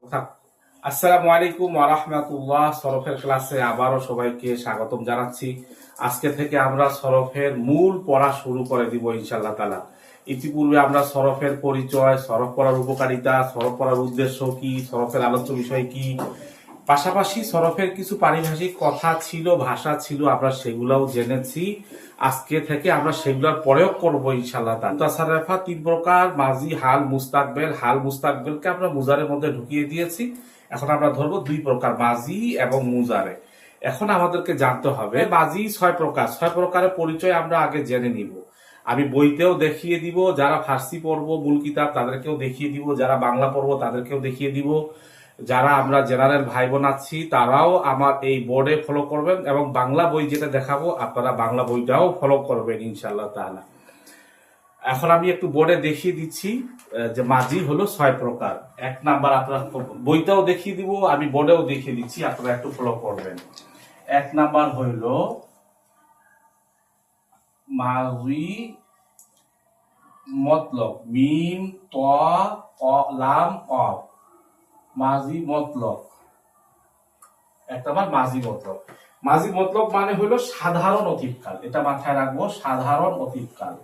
আসসালামু আলাইকুম ওয়া রাহমাতুল্লাহ। সরফের ক্লাসে আবারও সবাইকে স্বাগতম জানাচ্ছি। আজকে থেকে আমরা সরফের মূল পড়া শুরু করে দিব ইনশাআল্লাহ তাআলা। ইতিপূর্বে আমরা সরফের পরিচয়, সরফ পড়ার উপকারিতা, সরফ পড়ার উদ্দেশ্য কি, সরফের আলোচ্য বিষয় কি, পাশাপাশি সরফের কিছু পারিভাষিক কথা ছিল, ভাষা ছিল, আমরা সেগুলোও জেনেছি। আজকে থেকে আমরা সেগুলোর প্রয়োগ করবো ইনশাআল্লাহ তাআলা। মুতাসাররিফা তিন প্রকার: মাজি, হাল, মুস্তাকবেল। হাল মুস্তাকবেলকে আমরা মুজারের মধ্যে ঢুকিয়ে দিয়েছি। এখন আমরা ধরবো দুই প্রকার, মাজি এবং মুজারে। এখন আমাদেরকে জানতে হবে মাজি ছয় প্রকার। ছয় প্রকারের পরিচয় আমরা আগে জেনে নিব। আমি বইতেও দেখিয়ে দিব, যারা ফার্সি পড়বো মূল কিতাব তাদেরকেও দেখিয়ে দিব, যারা বাংলা পড়বো তাদেরকেও দেখিয়ে দিব, যারা আমরা জেনারেল ভাই বোন আছি তারাও আমার এই বোর্ডে ফলো করবেন, এবং বাংলা বই যেটা দেখাবো আপনারা বাংলা বইটাও ফলো করবেন ইনশাআল্লাহ তাআলা। এখন আমি একটু বোর্ডে দেখিয়ে দিচ্ছি যে মাজি হলো ছয় প্রকার। এক নাম্বার, আপনারা বইটাও দেখিয়ে দিব, আমি বোর্ডেও দেখিয়ে দিচ্ছি, আপনারা একটু ফলো করবেন। এক নাম্বার হইল মাজি মতলব, মিম ত লাম কফ, মাজি মতলব। এক নাম্বার মাজি মতলব। মাজি মতলব মানে হইলো সাধারণ অতীতকাল, এটা মাথায় রাখবো, সাধারণ অতীতকাল,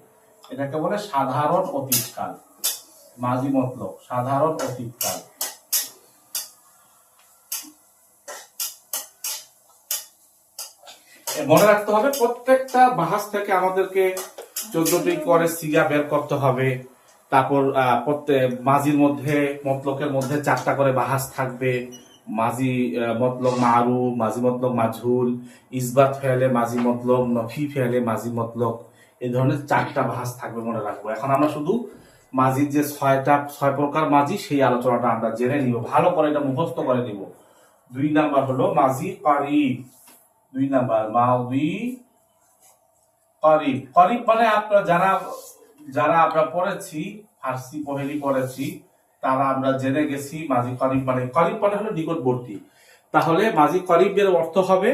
এটাকে বলে সাধারণ অতীতকাল। মাজি মতলব সাধারণ অতীতকাল। মনে রাখতে হবে প্রত্যেকটা বাহাস থেকে আমাদেরকে 14টি করে সিগা বের করতে হবে। তারপর মাজির মধ্যে মতলকের মধ্যে 4টা করে বাহাস থাকবে। মাজি মতলব মারুফ, মাজি মতলব মাজহুল, ইসবাত ফেলে মাজি মতলব, নফি ফেলে মাজি মতলব, এই ধরনের 4টা বাহাস থাকবে, মনে রাখবো। এখন আমরা শুধু মাজির যে ছয় প্রকার মাজি সেই আলোচনাটা আমরা জেনে নিব, ভালো করে এটা মুখস্থ করে নিব। দুই নাম্বার হলো মাজি করিব। দুই নাম্বার মাজি করিব। করিব মানে আপনারা যারা আমরা পড়েছি, ফার্সি পহেলি পড়েছি, তারা আমরা জেনে গেছি মাজি করিব মানে হলো নিকটবর্তী। তাহলে মাজি করিবের অর্থ হবে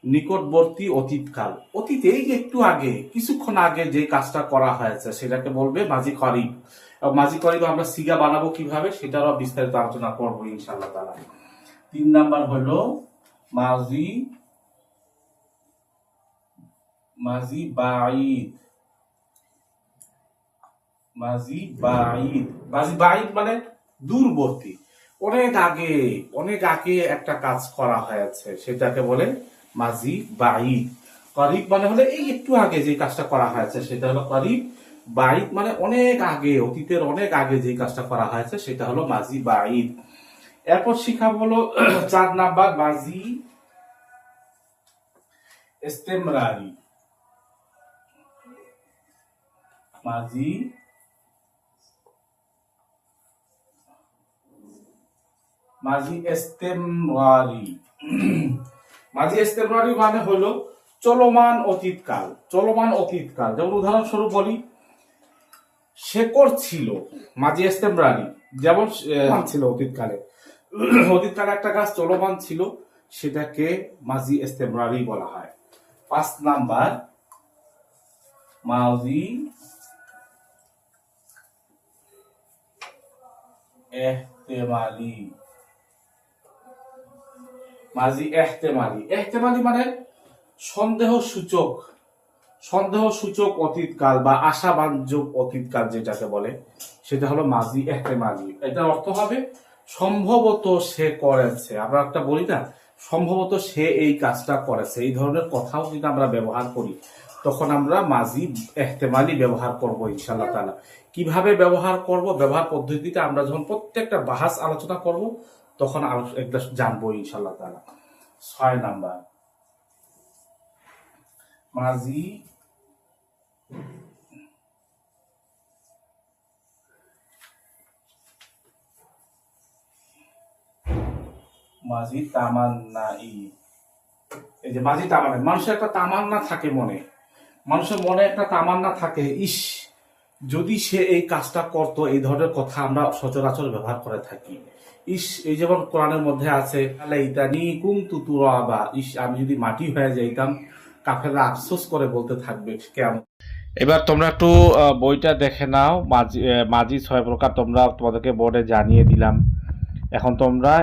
নিকটবর্তী অতীতকাল, অতীতে একটু আগে, কিছুক্ষণ আগে যে কাজটা করা হয়েছে সেটাকে বলবে মাজি করিব। মাজি করিব আমরা সিগা বানাবো কিভাবে সেটারও বিস্তারিত আলোচনা করবো ইনশাআল্লাহ তাআলা। তিন নাম্বার হলো মাজি বাঈদ। মাজি বাঈদ, মাজি বাঈদ মানে দূরবর্তী, অনেক আগে একটা কাজ করা হয়েছে, সেটাকে বলে মাজি বাঈদ। করিব মানে হলে এই একটু আগে যে কাজটা করা হয়েছে সেটা হলো করিব। বাঈদ মানে অনেক আগে, অতীতের অনেক আগে যে কাজটা করা হয়েছে সেটা হলো মাজি বাঈদ। এরপর শিখা হলো 4 নাম্বার মাজি ইস্তেমরারি। মাজি ইস্তেমরারি। মাজি ইস্তেমরারি মানে হলো চলমান অতীতকাল। চলমান অতীতকাল, যেমন উদাহরণস্বরূপ বলি, শেকড় ছিল, মাজি ইস্তেমরারি, যেমন ছিল অতীতকালে, অতীতকালে একটা গাছ চলমান ছিল, সেটাকে মাজি ইস্তেমরারি বলা হয়। 5 নাম্বার মাজি এহতেমালি। মাজি এহতেমালি, এহতেমালি মানে সন্দেহ সূচক অতীতকাল বা আশাবাঞ্জক অতীতকাল যেটাকে বলে, সেটা হলো মাজি এহতেমালি। এটার অর্থ হবে সম্ভবত সে করেছে। আমরা একটা বলি না, সম্ভবত সে এই কাজটা করেছে, এই ধরনের কথাও যদি আমরা ব্যবহার করি তখন আমরা মাজি এহতেমালি ব্যবহার করব ইনশাআল্লাহ তাআলা। কিভাবে ব্যবহার করব, ব্যবহার পদ্ধতিটা আমরা যখন প্রত্যেকটা বাহাস আলোচনা করব তখন একটা জানবো ইনশাআল্লাহ তাআলা। 6 নাম্বার মাজি তামান্নাই। এই যে মাজি তামান্না, মানুষের একটা তামান্না থাকে মনে, মানুষের মনে একটা তামান্না থাকে, ইস যদি সে এই কাজটা করতো, এই ধরনের কথা আমরা সচরাচর ব্যবহার করে থাকি। ইস, এই যেমন কোরআনের মধ্যে আছে লাইতানি কুনতু তুরাবা, ইস আমি যদি মাটি হয়ে যাইতাম, কাফেররা আফসোস করে বলতে থাকবে কেমন। এবার তোমরা একটু বইটা দেখে নাও। মাজি 6 প্রকার তোমাদেরকে বোর্ডে জানিয়ে দিলাম। এখন তোমরা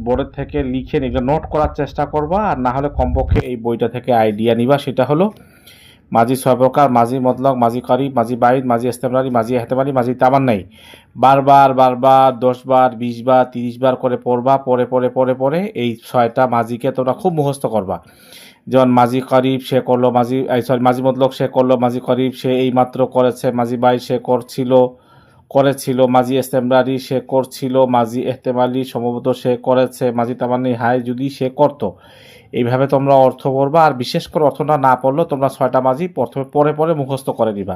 বোর্ডের থেকে লিখে এগুলো নোট করার চেষ্টা করবা, আর না হলে কমপক্ষে এই বইটা থেকে আইডিয়া নিবা। সেটা হলো মাঝি 6 প্রকার, মাঝি মতলক, মাঝি করিব, মাঝি বাইদ, মাঝি ইস্তেমরারি, মাঝি এহতেমালি, মাঝি তামান্নাই। বারবার 10 বার 20 বার 30 বার করে পড়বা। পরে এই 6টা মাঝিকে তোমরা খুব মুখস্থ করবা। যেমন মাঝি করিব সে করলো, মাঝি মতলক সে করলো, মাঝি করিব সে এইমাত্র করেছে, মাঝি বাই সে করেছিল, মাঝি ইস্তেমরারি সে করছিল, মাঝি এহতেমালি সম্ভবত সে করেছে, মাঝি তামান্নি হাই যদি সে করতো। এইভাবে তোমরা অর্থ পড়বা, আর বিশেষ করে অর্থটা না পড়লেও তোমরা 6টা মাঝি প্রথমে পরে মুখস্থ করে নিবা।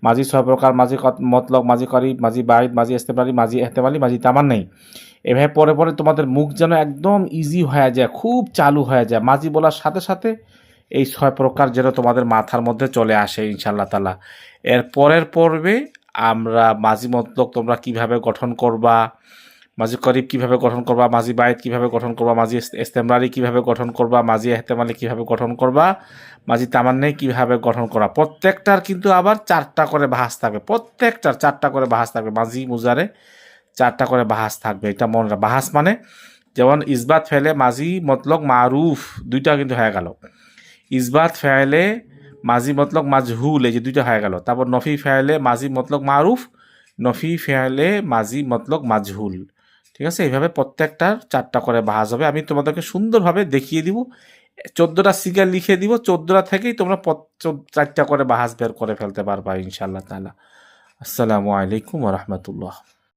মাঝি 6 প্রকার, মাঝি মতলক, মাঝি করিব, মাঝি বাইদ, মাঝি ইস্তেমরারি, মাঝি এহতেমালি, মাঝি তামান্নাই। এভাবে পরে তোমাদের মুখ যেন একদম ইজি হয়ে যায়, খুব চালু হয়ে যায়। মাঝি বলার সাথে সাথে এই 6 প্রকার যেন তোমাদের মাথার মধ্যে চলে আসে ইনশাআল্লাহ তাআলা। এর পরের পর্বে আমরা মাঝি মতলক তোমরা কিভাবে গঠন করবা, মাঝি করিব কিভাবে গঠন করবা, মাঝি বাইত কিভাবে গঠন করবা, মাঝি ইস্তেমরারি কিভাবে গঠন করবা, মাঝি এহতেমালি কিভাবে গঠন করবা, মাঝি তামান্নাই কিভাবে গঠন করা। প্রত্যেকটার কিন্তু আবার 4টা করে বাহাস থাকবে, প্রত্যেকটার 4টা করে বাহাস থাকবে। মাঝি মুজারে 4টা করে বাহাস থাকবে, এটা মনে রাখ। বাহাস মানে যেমন ইসবাত ফেলে মাঝি মতলক মারুফ, 2টা কিন্তু হয়ে গেল। ইসবাত ফেলে মাঝি মতলক মাজহুল, এই যে 2টা হয়ে গেল। তারপর নফি ফেলে মাঝি মতলক মারুফ, নফি ফেলে মাঝি মতলক মাজহুল। ঠিক আছে, এইভাবে প্রত্যেকটার 4টা করে বাহাস হবে। আমি তোমাদেরকে সুন্দরভাবে দেখিয়ে দিব, 14টা সিগা লিখে দিব, 14টা থেকেই তোমরা 4টা করে বাহাস বের করে ফেলতে পারবা ইনশাআল্লাহ তাআলা। আসসালামু আলাইকুম ওয়া রাহমাতুল্লাহ।